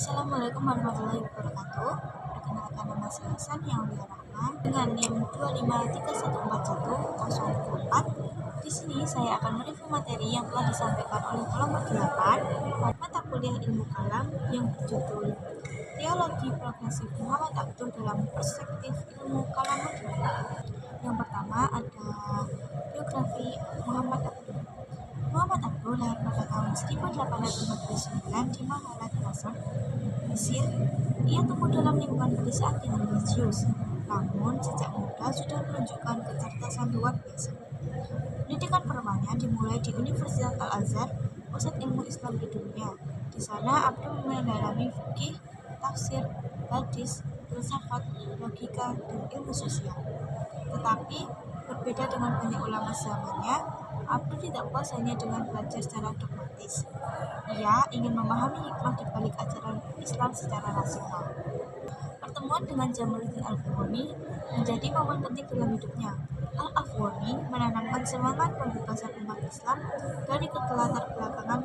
Assalamualaikum warahmatullahi wabarakatuh. Perkenalkan, nama saya Sania Aulia Rahma dengan NIM 253141004. Di sini saya akan mereview materi yang telah disampaikan oleh kelompok 8 mata kuliah ilmu kalam yang berjudul Teologi Progresif Muhammad Abduh dalam Perspektif Ilmu Kalam Modern. Yang pertama ada biografi Muhammad Abduh. Muhammad Abduh lahir pada tahun 1859 di Mahalat, Mesir. Ia tumbuh dalam lingkungan pedesaan yang religius, namun sejak muda sudah menunjukkan kecerdasan luar biasa. Pendidikan formalnya dimulai di Universitas Al-Azhar, pusat ilmu Islam di dunia. Di sana Abduh mendalami fikih, tafsir, hadis, filsafat, logika, dan ilmu sosial. Tetapi berbeda dengan banyak ulama zamannya, Abduh tidak puas hanya dengan belajar secara dogmatis. Ia ingin memahami hikmah di balik ajaran Islam secara rasional. Pertemuan dengan Jamaluddin Al-Afghani menjadi momen penting dalam hidupnya. Al-Afghani menanamkan semangat pembebasan umat Islam dari kelatar belakangan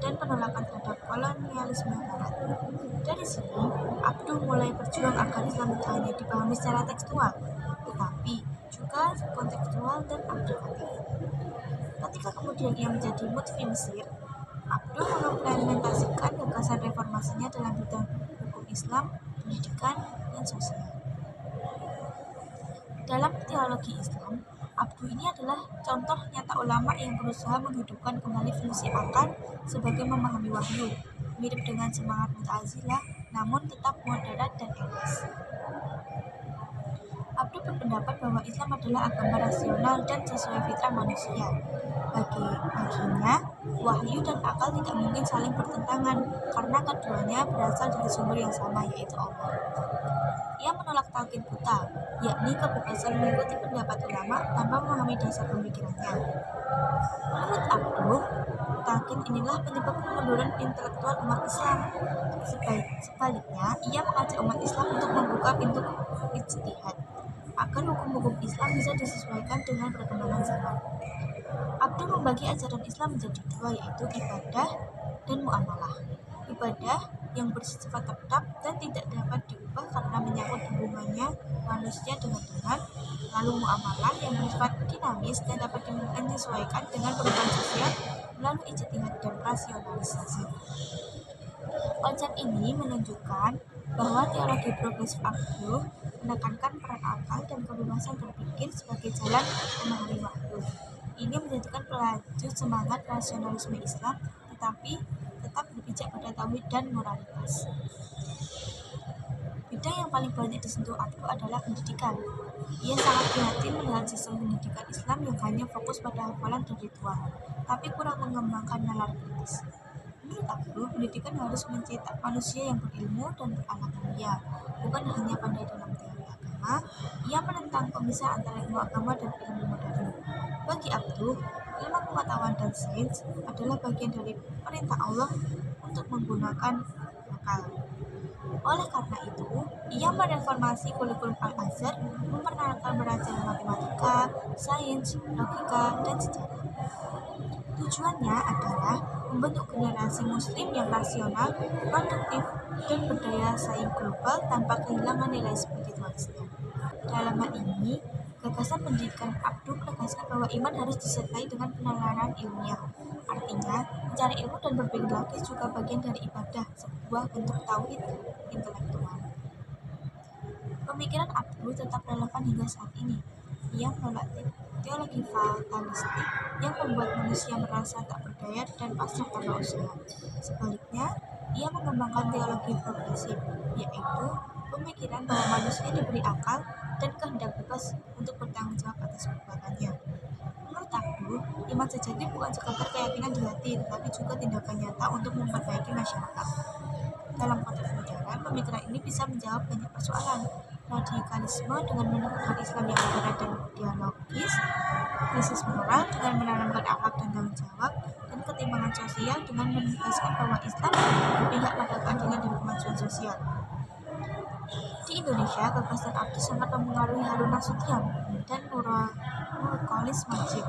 dan penolakan terhadap kolonialisme Barat. Dari sini, Abduh mulai berjuang agar Islam tidak hanya dipahami secara tekstual, tetapi juga kontekstual dan aplikatif. Ketika kemudian ia menjadi mufti Mesir, Abduh mengimplementasikan gagasan reformasinya dalam bidang hukum Islam, pendidikan, dan sosial. Dalam teologi Islam, Abduh ini adalah contoh nyata ulama yang berusaha menghidupkan kembali fungsi akal sebagai memahami wahyu, mirip dengan semangat Mu'tazilah, namun tetap moderat dan etis. Abduh berpendapat bahwa Islam adalah agama rasional dan sesuai fitrah manusia. Baginya, wahyu dan akal tidak mungkin saling bertentangan karena keduanya berasal dari sumber yang sama, yaitu Allah. Ia menolak talqin buta, yakni kebebasan mengikuti pendapat ulama tanpa memahami dasar pemikirannya. Menurut Abduh, talqin inilah penyebab kemunduran intelektual umat Islam. Sebaliknya, ia mengajak umat Islam untuk membuka pintu ijtihad agar hukum-hukum Islam bisa disesuaikan dengan perkembangan zaman. Abduh membagi ajaran Islam menjadi dua, yaitu ibadah dan muamalah. Ibadah yang bersifat tetap dan tidak dapat diubah karena menyangkut hubungannya manusia dengan Tuhan, lalu muamalah yang bersifat dinamis dan dapat menyesuaikan dengan perubahan sosial melalui ijtihad dan rasionalisasi. Konsep ini menunjukkan bahwa teologi progresif Abduh menekankan peran akal dan kebebasan berpikir sebagai jalan memahami wahyu. Ini menjadikan pelaju semangat rasionalisme Islam, tetapi tetap berpijak pada tauhid dan moralitas. Bidang yang paling banyak disentuh Abduh adalah pendidikan. Ia sangat prihatin melihat sistem pendidikan Islam yang hanya fokus pada hafalan dan ritual, tapi kurang mengembangkan nalar kritis. Menurut Abduh, pendidikan harus mencetak manusia yang berilmu dan berakhlak mulia, bukan hanya pandai dalam teori agama. Ia menentang pemisahan antara ilmu agama dan ilmu modern. Bagi Abduh, ilmu pengetahuan dan sains adalah bagian dari perintah Allah untuk menggunakan akal. Oleh karena itu, ia mereformasi kurikulum Al-Azhar, memperkenalkan belajar matematika, sains, logika, dan sejarah. Tujuannya adalah membentuk generasi muslim yang rasional, produktif, dan berdaya saing global tanpa kehilangan nilai spiritualisme. Dalam hal ini, gagasan pendidikan Abduh menegaskan bahwa iman harus disertai dengan penalaran ilmiah. Artinya, mencari ilmu dan berpikir logis juga bagian dari ibadah, sebuah bentuk tauhid intelektual. Pemikiran Abduh tetap relevan hingga saat ini. Ia menolak teologi fatalistik yang membuat manusia merasa tak berdaya dan pasrah tanpa usaha. Sebaliknya, ia mengembangkan teologi progresif, yaitu pemikiran bahwa manusia diberi akal dan kehendak bebas untuk bertanggung jawab atas perbuatannya. Menurut Abduh, iman sejati bukan sekadar keyakinan di hati, tetapi juga tindakan nyata untuk memperbaiki masyarakat. Dalam konteks modern, pemikiran ini bisa menjawab banyak persoalan. Radikalisme dengan menegakkan Islam yang moderat dan dialogis, krisis moral dengan menanamkan akhlak dan tanggung jawab, dan ketimpangan sosial dengan menegaskan bahwa Islam berpihak pada keadilan dan kemajuan sosial. Di Indonesia, gagasan Abduh sangat mempengaruhi Harun Nasution dan Nurcholish Madjid.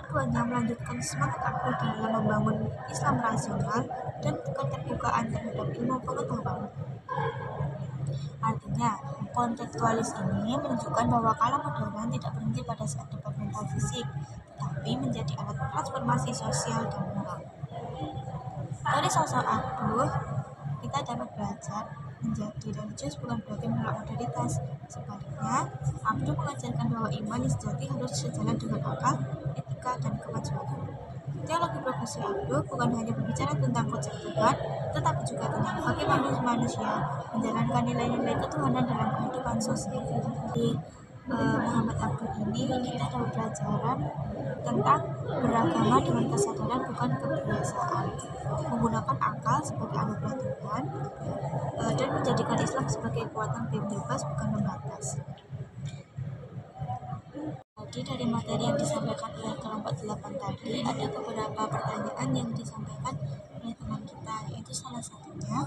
keduanya melanjutkan semangat Abdul dalam membangun Islam rasional dan keterbukaan terhadap ilmu pengetahuan. Artinya, kontekstualis ini menunjukkan bahwa kalam modern tidak berhenti pada debat mental fisik, tetapi menjadi alat transformasi sosial dan moral. Dari sosok Abdul, kita dapat belajar menjadi religius bukan berarti menolak modernitas. Sebaliknya, Abdul mengajarkan bahwa iman yang sejati harus sejalan dengan akal, etika, dan kemajuan. Teologi progresif Abdul bukan hanya berbicara tentang konsep Tuhan, tetapi juga tentang bagaimana manusia menjalankan nilai-nilai ketuhanan dalam kehidupan sosial. Di Muhammad Abdul ini kita dapat pelajaran tentang beragama dengan kesadaran bukan kebiasaan, menggunakan akal sebagai anugerah Tuhan, dan menjadikan Islam sebagai kekuatan bebas bukan membatas. Jadi dari materi yang disampaikan oleh kelompok 8 tadi, ada beberapa pertanyaan yang disampaikan oleh teman kita, yaitu salah satunya,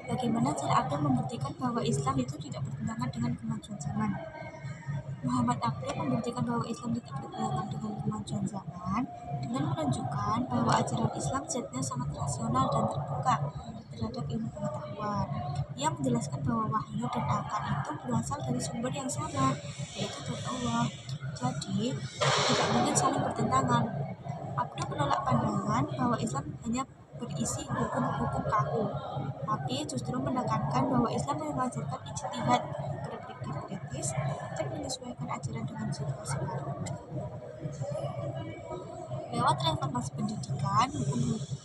bagaimana cara Abdul membuktikan bahwa Islam itu tidak bertentangan dengan kemajuan zaman? Muhammad Abdul membuktikan bahwa Islam tidak bertentangan dengan kemajuan zaman dengan menunjukkan bahwa ajaran Islam sejatinya sangat rasional dan terbuka terhadap ilmu pengetahuan. Ia menjelaskan bahwa wahyu dan akal itu berasal dari sumber yang sama, yaitu dari Allah. Jadi, tidak mungkin saling bertentangan. Abdul menolak pandangan bahwa Islam hanya berisi hukum-hukum kaku, tapi justru menekankan bahwa Islam mengajarkan ijtihad, berpikir kritis, dan menyesuaikan ajaran dengan situasi baru. Lewat reformasi pendidikan,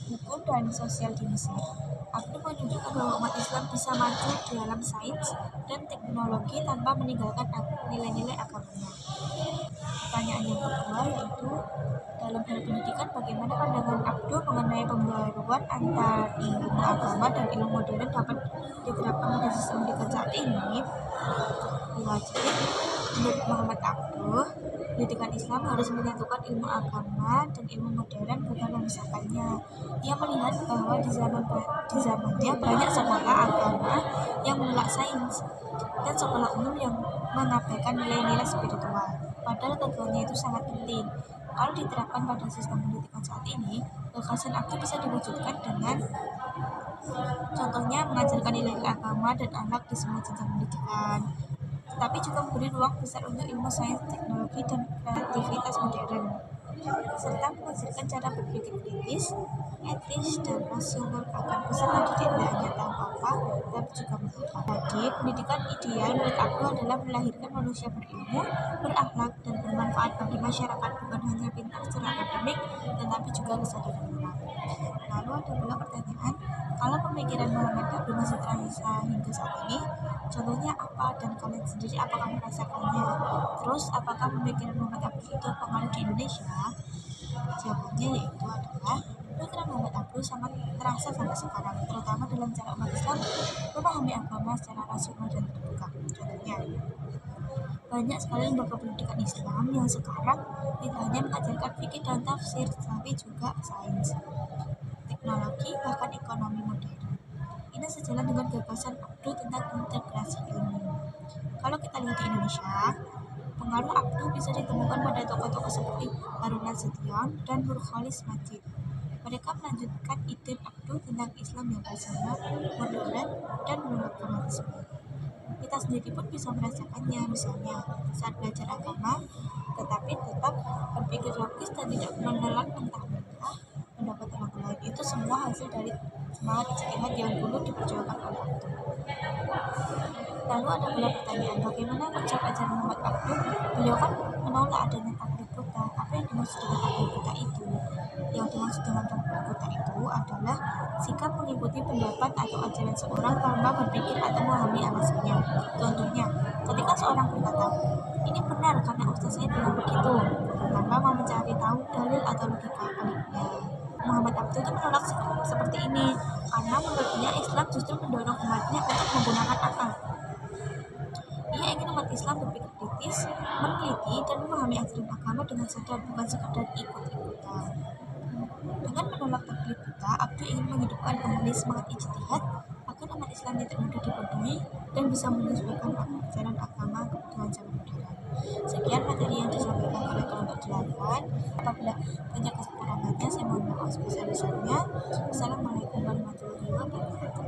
hukum dan sosial di Mesir, Abdul menunjukkan bahwa umat Islam bisa maju dalam sains dan teknologi tanpa meninggalkan nilai-nilai agamanya. Pertanyaan yang kedua yaitu, dalam hal pendidikan, bagaimana pandangan Abdul mengenai pembaruan antar ilmu agama dan ilmu modern dapat diterapkan pada sistem pendidikan saat ini? Ya, jadi menurut Muhammad Abdul, pendidikan Islam harus menyatukan ilmu agama dan ilmu modern, bukan memisahkannya. Ia melihat bahwa di zamannya banyak sekolah agama yang menolak sains dan sekolah umum yang mengabaikan nilai-nilai spiritual. Padahal keduanya itu sangat penting. Kalau diterapkan pada sistem pendidikan saat ini, gagasan Abdul bisa diwujudkan dengan contohnya mengajarkan nilai-nilai agama dan akhlak di semua jenjang pendidikan, tetapi juga memberi ruang besar untuk ilmu sains, teknologi, dan kreativitas modern, serta mengajarkan cara berpikir kritis, etis, dan rasional agar peserta didik tidak hanya tahu apa, tapi juga mengapa. Jadi, pendidikan ideal menurut aku adalah melahirkan manusia berilmu, berakhlak, dan bermanfaat bagi masyarakat, bukan hanya pintar secara akademik, tetapi juga kesadaran moral. Lalu ada pula pertanyaan, kalau pemikiran Muhammad Abdul masih terasa hingga saat ini, contohnya apa, dan kalian sendiri apakah merasakannya? Terus, apakah pemikiran Muhammad Abdul itu pengaruh di Indonesia? Jawabannya yaitu adalah, pemikiran Muhammad Abdul sangat terasa sampai sekarang, terutama dalam cara umat Islam memahami agama secara rasional dan terbuka. Contohnya, banyak sekali lembaga pendidikan Islam yang sekarang tidak hanya mengajarkan fikih dan tafsir, tetapi juga sains, teknologi, bahkan ekonomi modern. Ini sejalan dengan gagasan Abdul tentang integrasi ilmu. Kalau kita lihat di Indonesia, pengaruh Abdul bisa ditemukan pada tokoh-tokoh seperti Harun Nasution dan Nurcholish Madjid. Mereka melanjutkan ide Abdul tentang Islam yang rasional, modern, dan menolak fanatisme. Kita sendiri pun bisa merasakannya, misalnya saat belajar agama, tetapi tetap berpikir logis dan tidak menelan mentah-mentah pendapat orang lain. Itu semua hasil dari semangat ijtihad yang dulu diperjuangkan oleh Abdul. Lalu ada pula pertanyaan, bagaimana konsep ajaran Muhammad Abdul? Beliau kan menolak adanya taklid buta. Apa yang dimaksud dengan taklid buta itu? Yang dimaksud dengan taklid buta itu adalah sikap mengikuti pendapat atau ajaran seorang tanpa berpikir atau memahami alasannya. Contohnya, ketika seorang berkata, ini benar karena ustaz saya bilang begitu, tanpa mau mencari tahu dalil atau logika baliknya. Muhammad Abdul itu menolak sikap seperti ini karena menurutnya Islam justru mendorong umatnya untuk menggunakan akal. Ia ingin umat Islam berpikir kritis, meneliti, dan memahami ajaran agama dengan sadar, bukan sekadar ikut-ikutan. Dengan menolak taklid buta, Abdul ingin menghidupkan kembali semangat ijtihad agar umat Islam tidak mudah dibodohi dan bisa menyesuaikan ajaran agama dengan zaman modern. Sekian materi yang disampaikan oleh kelompok 8. Apabila banyak kekurangannya, saya mohon maaf sebesar-besarnya. Assalamualaikum warahmatullahi wabarakatuh.